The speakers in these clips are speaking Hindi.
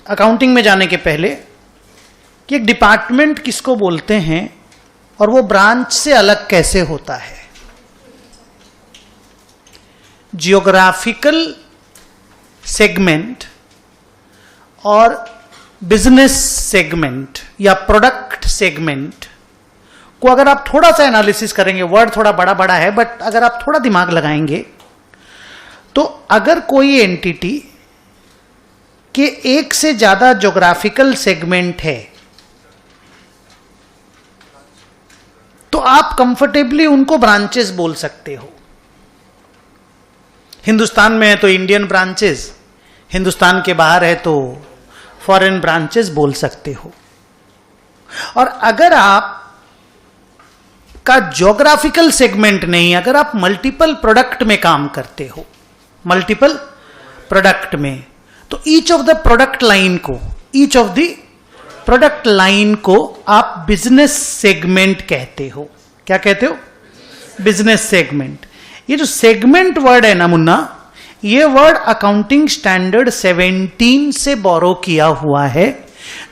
अकाउंटिंग में जाने के पहले कि एक डिपार्टमेंट किसको बोलते हैं और वो ब्रांच से अलग कैसे होता है। जियोग्राफिकल सेगमेंट और बिजनेस सेगमेंट या प्रोडक्ट सेगमेंट को अगर आप थोड़ा सा एनालिसिस करेंगे, वर्ड थोड़ा बड़ा बड़ा है बट अगर आप थोड़ा दिमाग लगाएंगे तो अगर कोई एंटिटी के एक से ज्यादा ज्योग्राफिकल सेगमेंट है तो आप कंफर्टेबली उनको ब्रांचेस बोल सकते हो। हिंदुस्तान में है तो इंडियन ब्रांचेस, हिंदुस्तान के बाहर है तो फॉरेन ब्रांचेस बोल सकते हो। और अगर आप का ज्योग्राफिकल सेगमेंट नहीं, अगर आप मल्टीपल प्रोडक्ट में काम करते हो, मल्टीपल प्रोडक्ट में, तो each of the product line को, each of the product line को आप बिजनेस सेगमेंट कहते हो। क्या कहते हो? Business segment. ये जो सेगमेंट वर्ड है ना मुन्ना, ये वर्ड अकाउंटिंग स्टैंडर्ड 17 से बोरो किया हुआ है,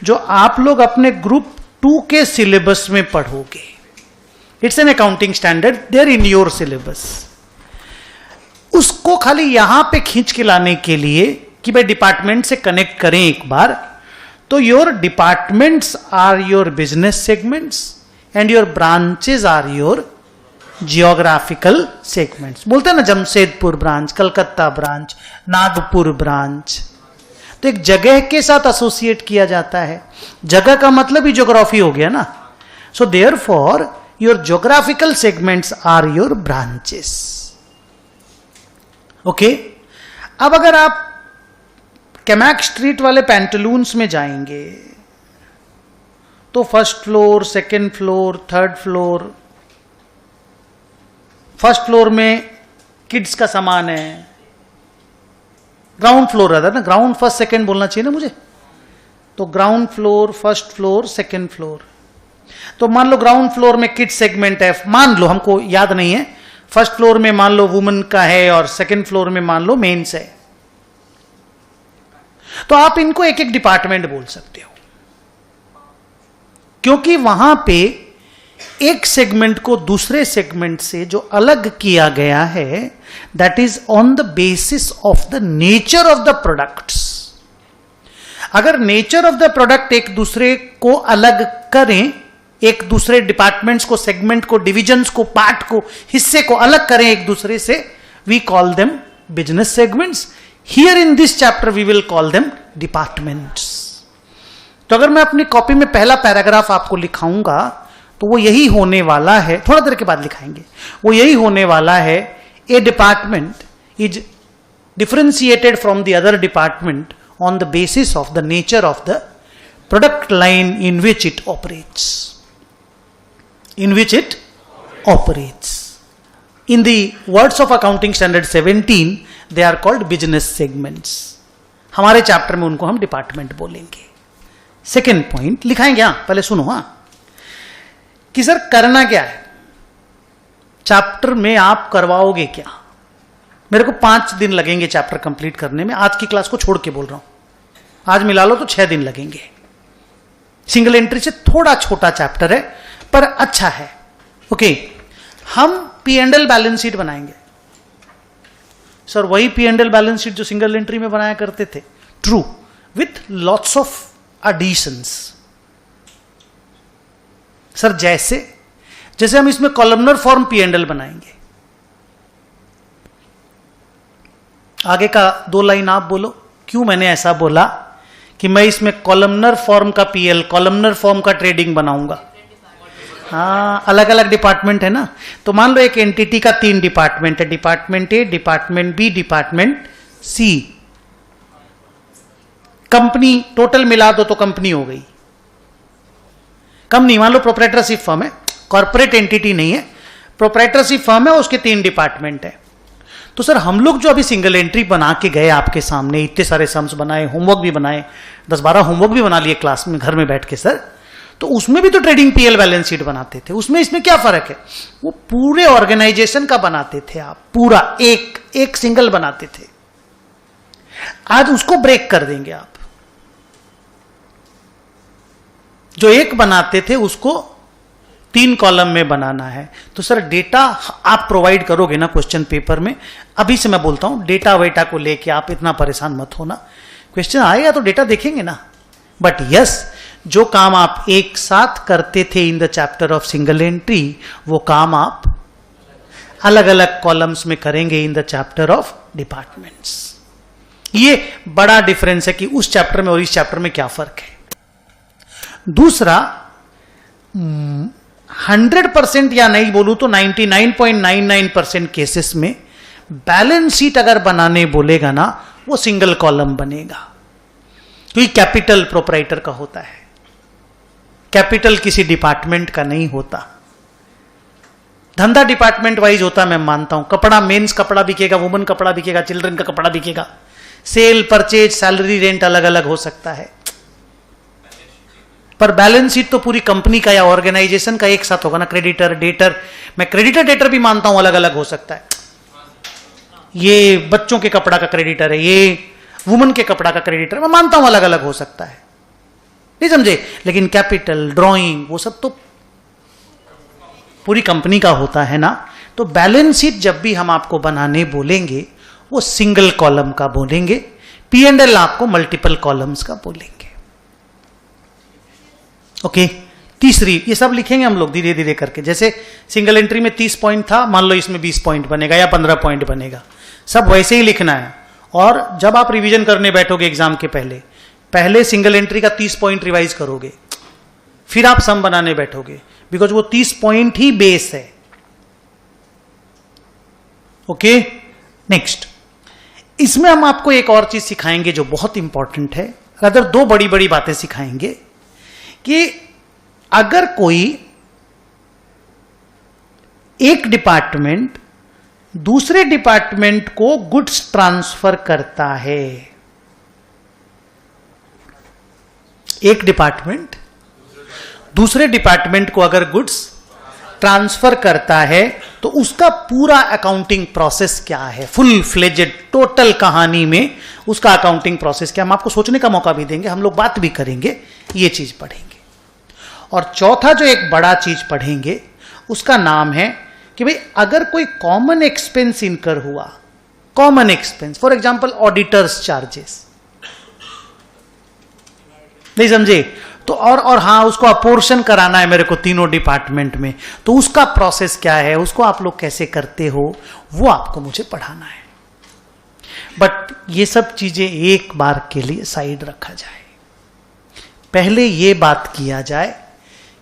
जो आप लोग अपने ग्रुप 2 के सिलेबस में पढ़ोगे। It's an accounting standard there in your syllabus. उसको खाली यहां पे खींच के लाने के लिए कि भाई डिपार्टमेंट से कनेक्ट करें एक बार, तो your departments are your business segments and your branches are your geographical segments. बोलते हैं ना Jamshedpur branch, Calcutta branch, Nagpur branch, तो एक जगह के साथ एसोसिएट किया जाता है। जगह का मतलब ही ज्योग्राफी हो गया ना। So therefore your geographical segments are your branches. Okay, अब अगर आप कैमैक स्ट्रीट वाले पैंटलून्स में जाएंगे तो first floor, second floor, third floor. First floor में किड्स का सामान है, ग्राउंड फ्लोर रहता है ना, ग्राउंड फर्स्ट सेकंड बोलना चाहिए ना मुझे, तो ground floor, first floor, second floor. तो मान लो ग्राउंड फ्लोर में किड्स सेगमेंट है, मान लो, हमको याद नहीं है, फर्स्ट फ्लोर में मान लो वुमेन का है और सेकंड फ्लोर में मान लो मेंस है, तो आप इनको एक एक डिपार्टमेंट बोल सकते हो, क्योंकि वहां पे एक सेगमेंट को दूसरे सेगमेंट से जो अलग किया गया है, that is on the basis of the nature of the products. अगर नेचर ऑफ द प्रोडक्ट एक दूसरे को अलग करें, एक दूसरे डिपार्टमेंट्स को, सेगमेंट को, डिविजन्स को, पार्ट को, हिस्से को अलग करें एक दूसरे से, we call them business segments. Here in this chapter we will call them departments. तो अगर मैं अपनी कॉपी में पहला पैराग्राफ आपको लिखाऊंगा तो वो यही होने वाला है, थोड़ा देर के बाद लिखाएंगे, वो यही होने वाला है, a department is differentiated from the other department on the basis of the nature of the product line in which it operates, in which it operates. In the words of accounting standard 17, they are called business segments. हमारे चैप्टर में उनको हम डिपार्टमेंट बोलेंगे। सेकेंड पॉइंट लिखाएंगे, हाँ पहले सुनो, हाँ, कि सर करना क्या है चैप्टर में, आप करवाओगे क्या। मेरे को 5 दिन लगेंगे चैप्टर कंप्लीट करने में, आज की क्लास को छोड़ के बोल रहा हूं, आज मिला लो तो 6 दिन लगेंगे। सिंगल एंट्री से थोड़ा छोटा चैप्टर है पर अच्छा है। ओके, हम P&L बैलेंस शीट बनाएंगे। सर वही P&L बैलेंस शीट जो सिंगल एंट्री में बनाया करते थे, true, with lots of additions. Sir जैसे हम इसमें कॉलमनर फॉर्म P&L बनाएंगे। आगे का 2 लाइन आप बोलो, क्यों मैंने ऐसा बोला कि मैं इसमें कॉलमनर फॉर्म का PL, कॉलमनर फॉर्म का ट्रेडिंग बनाऊंगा। हाँ, अलग अलग डिपार्टमेंट है ना। तो मान लो एक एंटिटी का 3 डिपार्टमेंट है, department A, department B, department C. Company total मिला दो तो कंपनी हो गई। कंपनी मान लो प्रोप्राइटरशिप फर्म है, कॉर्पोरेट एंटिटी नहीं है, प्रोप्राइटरशिप फर्म है, उसके 3 डिपार्टमेंट है। तो सर हम लोग जो अभी सिंगल एंट्री बना के गए आपके सामने, इतने सारे सम्स बनाए, होमवर्क भी बनाए, 10-12 होमवर्क भी बना लिए क्लास में, घर में बैठ के सर, तो उसमें भी तो ट्रेडिंग PL बैलेंस शीट बनाते थे। उसमें इसमें क्या फर्क है, वो पूरे ऑर्गेनाइजेशन का बनाते थे आप, पूरा एक सिंगल बनाते थे। आज उसको ब्रेक कर देंगे आप, जो एक बनाते थे उसको 3 कॉलम में बनाना है। तो सर डेटा आप प्रोवाइड करोगे ना क्वेश्चन पेपर में? अभी से मैं बोलता हूं डेटा वेटा को लेके आप इतना परेशान मत होना, क्वेश्चन आएगा तो डेटा देखेंगे ना। बट यस, जो काम आप एक साथ करते थे in the chapter of single entry, वो काम आप अलग अलग कॉलम्स में करेंगे in the chapter of departments. ये बड़ा डिफरेंस है कि उस चैप्टर में और इस चैप्टर में क्या फर्क है। दूसरा, 100% या नहीं बोलूं तो 99.99% केसेस में बैलेंस शीट अगर बनाने बोलेगा ना, वो सिंगल कॉलम बनेगा, क्योंकि कैपिटल प्रोपराइटर का होता है, कैपिटल किसी डिपार्टमेंट का नहीं होता। धंधा डिपार्टमेंट वाइज होता, मैं मानता हूं। कपड़ा, मेंस कपड़ा बिकेगा, वुमेन कपड़ा बिकेगा, चिल्ड्रन का कपड़ा बिकेगा, सेल, परचेज, सैलरी, रेंट अलग अलग हो सकता है। पर बैलेंस शीट तो पूरी कंपनी का या ऑर्गेनाइजेशन का एक साथ होगा ना। क्रेडिटर, डेटर, मैं क्रेडिटर डेटर भी मानता हूं अलग अलग हो सकता है। ये बच्चों के कपड़ा का क्रेडिटर है, ये वुमन के कपड़ा का क्रेडिटर, मैं मानता हूं अलग अलग हो सकता है, नहीं समझे। लेकिन कैपिटल, ड्राइंग, वो सब तो पूरी कंपनी का होता है ना। तो बैलेंस शीट जब भी हम आपको बनाने बोलेंगे, वो सिंगल कॉलम का बोलेंगे। P&L आपको मल्टीपल कॉलम्स का बोलेंगे। ओके, तीसरी, ये सब लिखेंगे हम लोग धीरे धीरे करके। जैसे सिंगल एंट्री में 30 पॉइंट था, मान लो इसमें 20 पॉइंट बनेगा या 15 पॉइंट बनेगा, सब वैसे ही लिखना है। और जब आप रिवीजन करने बैठोगे एग्जाम के पहले सिंगल एंट्री का 30 पॉइंट रिवाइज करोगे, फिर आप सम बनाने बैठोगे, बिकॉज वो 30 पॉइंट ही बेस है। ओके, नेक्स्ट, इसमें हम आपको एक और चीज सिखाएंगे जो बहुत इंपॉर्टेंट है। अगर 2 बड़ी बड़ी बातें सिखाएंगे कि अगर कोई एक डिपार्टमेंट दूसरे डिपार्टमेंट को गुड्स ट्रांसफर करता है, एक डिपार्टमेंट दूसरे डिपार्टमेंट को अगर गुड्स ट्रांसफर करता है, तो उसका पूरा अकाउंटिंग प्रोसेस क्या है, फुल फ्लेजेड टोटल कहानी में उसका अकाउंटिंग प्रोसेस क्या, हम आपको सोचने का मौका भी देंगे, हम लोग बात भी करेंगे, ये चीज पढ़ेंगे। और चौथा जो एक बड़ा चीज पढ़ेंगे उसका नाम है कि भाई अगर कोई कॉमन एक्सपेंस इनकर हुआ, common expense, for example auditors charges, नहीं समझे, तो और हाँ, उसको अपोर्शन कराना है मेरे को तीनों डिपार्टमेंट में, तो उसका प्रोसेस क्या है, उसको आप लोग कैसे करते हो, वो आपको मुझे पढ़ाना है। बट ये सब चीजें एक बार के लिए साइड रखा जाए। पहले ये बात किया जाए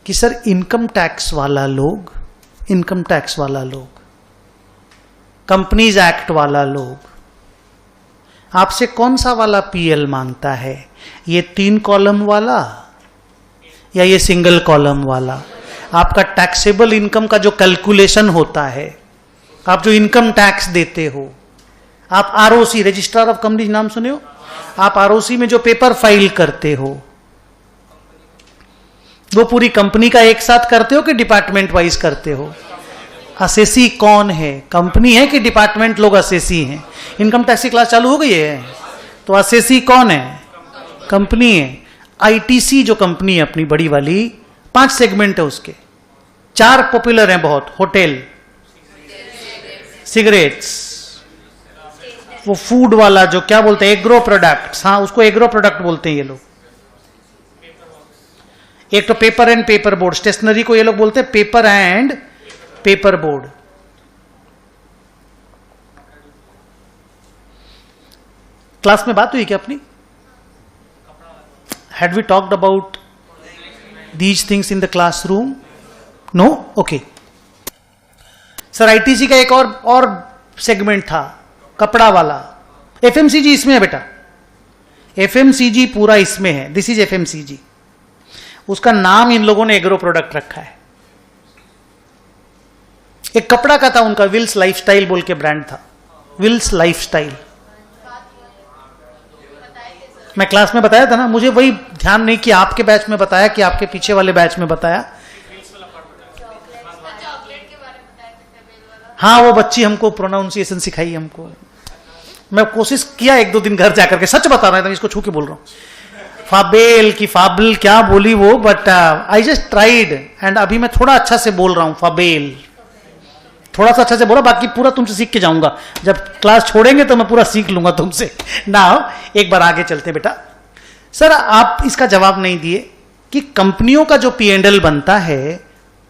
कि सर इनकम टैक्स वाला लोग, कंपनीज एक्ट वाला लोग आपसे कौन सा वाला पीएल मांगता है, ये 3 कॉलम वाला या ये सिंगल कॉलम वाला? आपका टैक्सेबल इनकम का जो कैलकुलेशन होता है, आप जो इनकम टैक्स देते हो, आप आरओसी, रजिस्ट्रार ऑफ कंपनी नाम सुने हो, आप आरओसी में जो पेपर फाइल करते हो, वो पूरी कंपनी का एक साथ करते हो कि डिपार्टमेंट वाइज करते हो? असेसी कौन है, कंपनी है कि डिपार्टमेंट लोग असेसी हैं? इनकम टैक्स की क्लास चालू हो गई है, तो असेसी कौन है? कंपनी है। आईटीसी जो कंपनी है अपनी बड़ी वाली, 5 सेगमेंट है उसके, 4 पॉपुलर हैं बहुत, होटल, सिगरेट्स, वो फूड वाला जो क्या बोलते हैं, एग्रो प्रोडक्ट्स, हाँ उसको एग्रो प्रोडक्ट बोलते हैं ये लोग। एक तो paper and paper board, stationery को ये लोग बोलते हैं paper and paper board. Class में बात हुई क्या अपनी? Had we talked about these things in the classroom? No? Okay. Sir ITC का एक और सेगमेंट था, कपड़ा वाला। एफएमसीजी इसमें है बेटा, एफएमसीजी पूरा इसमें है, दिस इज एफएमसीजी। उसका नाम इन लोगों ने एग्रो प्रोडक्ट रखा है। एक कपड़ा का था उनका, विल्स लाइफस्टाइल बोल के ब्रांड था, विल्स लाइफस्टाइल। मैं क्लास में बताया था ना, मुझे वही ध्यान नहीं कि आपके बैच में बताया कि आपके पीछे वाले बैच में बताया। हाँ वो बच्ची हमको प्रोनाउंसिएशन सिखाई हमको, मैं कोशिश किया 1-2 दिन घर जाकर के, सच बता रहा था, इसको छू के बोल रहा हूं, फाबेल की फाबल क्या बोली वो, but I just tried and अभी मैं थोड़ा अच्छा से बोल रहा हूं, फाबेल थोड़ा सा अच्छा से बोला, बाकी पूरा तुमसे सीख के जाऊंगा। जब क्लास छोड़ेंगे तो मैं पूरा सीख लूंगा तुमसे। ना एक बार आगे चलते बेटा। सर आप इसका जवाब नहीं दिए कि कंपनियों का जो P&L बनता है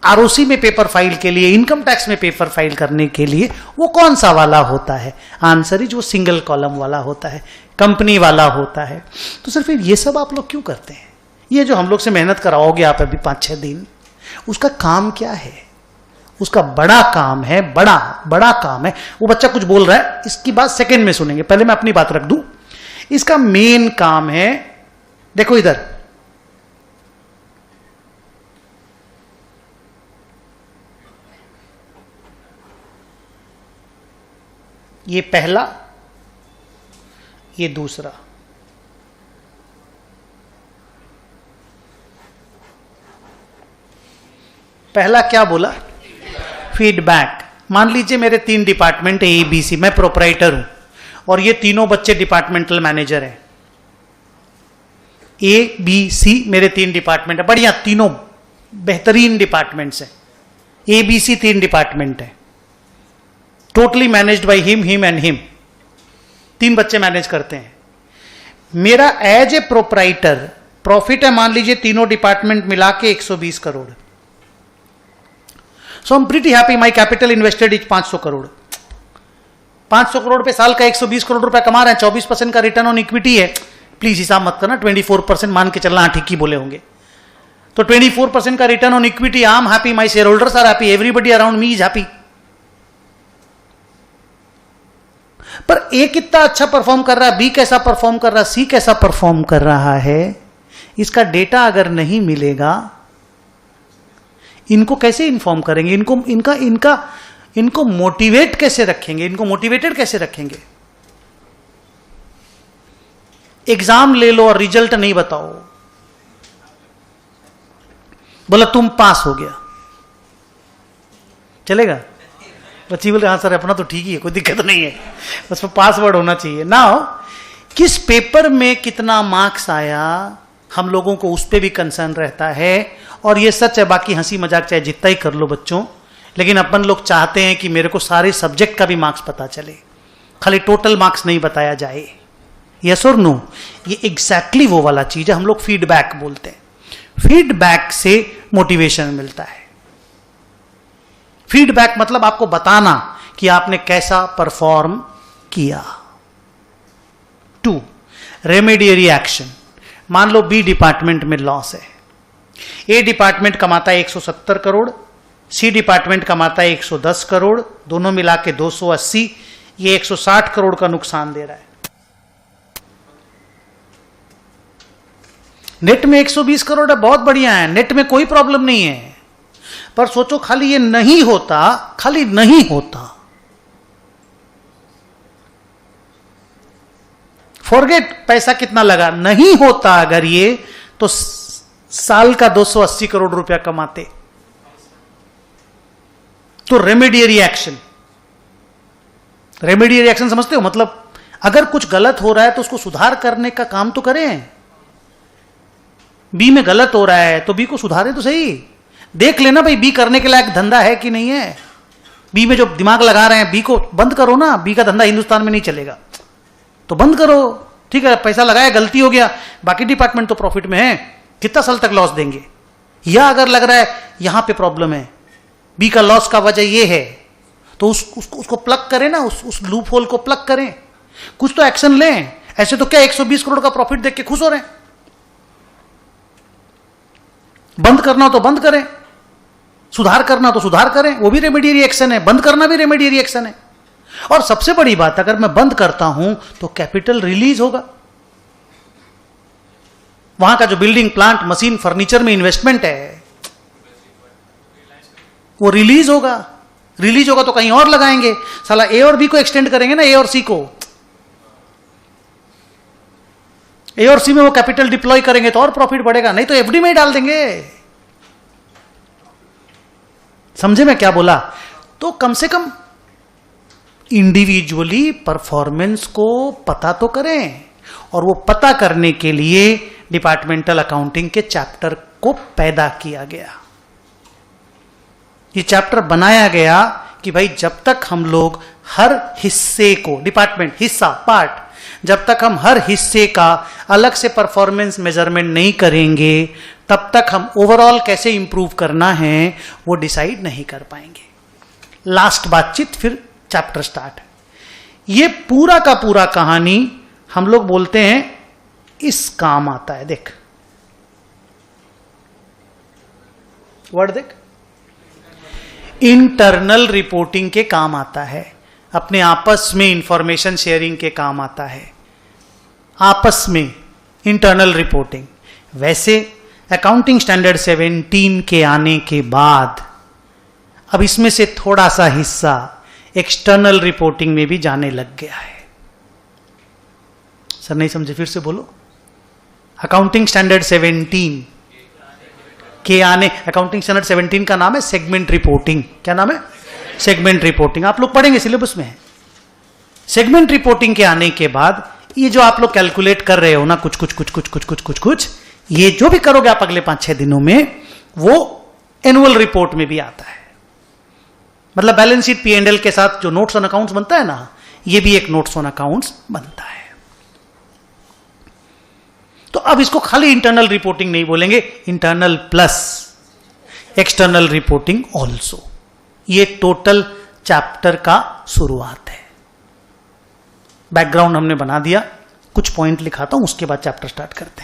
आरओसी में पेपर फाइल के लिए, इनकम टैक्स में पेपर फाइल करने के लिए, वो कौन सा वाला होता है? आंसर इज वो सिंगल कॉलम वाला होता है, कंपनी वाला होता है। तो सर फिर ये सब आप लोग क्यों करते हैं? ये जो हम लोग से मेहनत कराओगे आप अभी 5-6 दिन, उसका काम क्या है? उसका बड़ा काम है, बड़ा काम है। वो बच्चा कुछ बोल रहा है, इसकी बात सेकंड में सुनेंगे, पहले मैं अपनी बात रख दूं। इसका मेन काम है, देखो इधर, ये पहला, ये दूसरा। पहला क्या बोला? फीडबैक। मान लीजिए मेरे 3 डिपार्टमेंट है, ABC, मैं प्रोपराइटर हूं और ये तीनों बच्चे डिपार्टमेंटल मैनेजर हैं। ABC मेरे 3 डिपार्टमेंट है, बढ़िया, तीनों बेहतरीन डिपार्टमेंट्स हैं। ABC 3 डिपार्टमेंट है, totally managed by him and him. 3 बच्चे मैनेज करते हैं। मेरा एज ए प्रोपराइटर प्रॉफिट है मान लीजिए तीनों डिपार्टमेंट मिला के 120 crore. So I am pretty happy, my capital invested is 500 crore. 500 crore पे साल का 120 करोड़ रुपया कमा रहे हैं, 24% का रिटर्न ऑन इक्विटी है। प्लीज हिसाब मत करना, 24% मान के चलना, ठीक ही बोले होंगे। तो 24% का return on equity, I am happy, my share holders are happy, everybody around me is happy. पर ए कितना अच्छा परफॉर्म कर रहा है, बी कैसा परफॉर्म कर रहा है, सी कैसा परफॉर्म कर रहा है, इसका डेटा अगर नहीं मिलेगा, इनको कैसे इन्फॉर्म करेंगे? इनको मोटिवेट कैसे रखेंगे? इनको मोटिवेटेड कैसे रखेंगे? एग्जाम ले लो और रिजल्ट नहीं बताओ, बोला तुम पास हो गया, चलेगा? बच्ची बोले हाँ सर अपना तो ठीक ही है, कोई दिक्कत नहीं है, बस पासवर्ड होना चाहिए ना। किस पेपर में कितना मार्क्स आया, हम लोगों को उस पर भी कंसर्न रहता है। और ये सच है, बाकी हंसी मजाक चाहे जितना ही कर लो बच्चों, लेकिन अपन लोग चाहते हैं कि मेरे को सारे सब्जेक्ट का भी मार्क्स पता चले, खाली टोटल मार्क्स नहीं बताया जाए। यस और नो? ये एग्जैक्टली वो वाला चीज है, हम लोग फीडबैक बोलते हैं। फीडबैक से मोटिवेशन मिलता है। फीडबैक मतलब आपको बताना कि आपने कैसा परफॉर्म किया। 2, रेमेडियरी एक्शन। मान लो बी डिपार्टमेंट में लॉस है, ए डिपार्टमेंट कमाता है 170 करोड़, सी डिपार्टमेंट कमाता है 110 करोड़, दोनों मिला के 280, ये 160 करोड़ का नुकसान दे रहा है। नेट में 120 करोड़ है, बहुत बढ़िया है, नेट में कोई प्रॉब्लम नहीं है। पर सोचो खाली ये नहीं होता, खाली नहीं होता, फॉरगेट पैसा कितना लगा, नहीं होता अगर ये, तो साल का 280 करोड़ रुपया कमाते। तो रेमेडियरी एक्शन, रेमेडियरी एक्शन समझते हो? मतलब अगर कुछ गलत हो रहा है तो उसको सुधार करने का काम तो करें। बी में गलत हो रहा है तो बी को सुधारे तो सही, देख लेना भाई बी करने के लायक धंधा है कि नहीं है। बी में जो दिमाग लगा रहे हैं, बी को बंद करो ना, बी का धंधा हिंदुस्तान में नहीं चलेगा तो बंद करो। ठीक है, पैसा लगाया, गलती हो गया, बाकी डिपार्टमेंट तो प्रॉफिट में है, कितना साल तक लॉस देंगे? या अगर लग रहा है यहां पे प्रॉब्लम है, बी का लॉस का वजह ये है, तो उसको प्लग करें ना, उस लूप होल को प्लग करें, कुछ तो एक्शन लें। ऐसे तो क्या 120 करोड़ का प्रॉफिट देख के खुश हो रहे हैं? बंद करना हो तो बंद करें, सुधार करना तो सुधार करें, वो भी रेमेडियरी एक्शन है, बंद करना भी रेमेडियरी एक्शन है। और सबसे बड़ी बात, अगर मैं बंद करता हूं तो कैपिटल रिलीज होगा। वहां का जो बिल्डिंग, प्लांट, मशीन, फर्नीचर में इन्वेस्टमेंट है वो रिलीज होगा। रिलीज होगा तो कहीं और लगाएंगे, साला ए और बी को एक्सटेंड करेंगे ना, ए और सी को। ए और सी में वो कैपिटल डिप्लॉय करेंगे तो और प्रॉफिट बढ़ेगा, नहीं तो एफडी में ही डाल देंगे। समझे मैं क्या बोला? तो कम से कम इंडिविजुअली परफॉर्मेंस को पता तो करें, और वो पता करने के लिए डिपार्टमेंटल अकाउंटिंग के चैप्टर को पैदा किया गया। ये चैप्टर बनाया गया कि भाई जब तक हम लोग हर हिस्से को, डिपार्टमेंट, हिस्सा, पार्ट, जब तक हम हर हिस्से का अलग से परफॉर्मेंस मेजरमेंट नहीं करेंगे, तब तक हम ओवरऑल कैसे इंप्रूव करना है वो डिसाइड नहीं कर पाएंगे। लास्ट बातचीत, फिर चैप्टर स्टार्ट। ये पूरा का पूरा कहानी हम लोग बोलते हैं इस काम आता है। देख वर्ड देख, इंटरनल रिपोर्टिंग के काम आता है, अपने आपस में इंफॉर्मेशन शेयरिंग के काम आता है, आपस में इंटरनल रिपोर्टिंग। वैसे अकाउंटिंग स्टैंडर्ड 17 के आने के बाद अब इसमें से थोड़ा सा हिस्सा एक्सटर्नल रिपोर्टिंग में भी जाने लग गया है। सर नहीं समझे, फिर से बोलो। अकाउंटिंग स्टैंडर्ड 17 के आने, अकाउंटिंग स्टैंडर्ड 17 का नाम है सेगमेंट रिपोर्टिंग। क्या नाम है? Segment reporting. आप लोग पढ़ेंगे, सिलेबस में है। सेगमेंट रिपोर्टिंग के आने के बाद ये जो आप लोग कैलकुलेट कर रहे हो ना, कुछ कुछ कुछ कुछ कुछ कुछ कुछ कुछ, ये जो भी करोगे आप अगले 5-6 दिनों में, वो एनुअल रिपोर्ट में भी आता है। मतलब बैलेंस शीट P&L के साथ जो नोट्स ऑन अकाउंट्स बनता है ना, ये भी एक नोट्स ऑन अकाउंट्स बनता है। तो अब इसको खाली इंटरनल रिपोर्टिंग नहीं बोलेंगे, internal plus external reporting also. ये टोटल चैप्टर का शुरुआत है। बैकग्राउंड हमने बना दिया, कुछ पॉइंट लिखाता हूं, उसके बाद चैप्टर स्टार्ट करते हैं।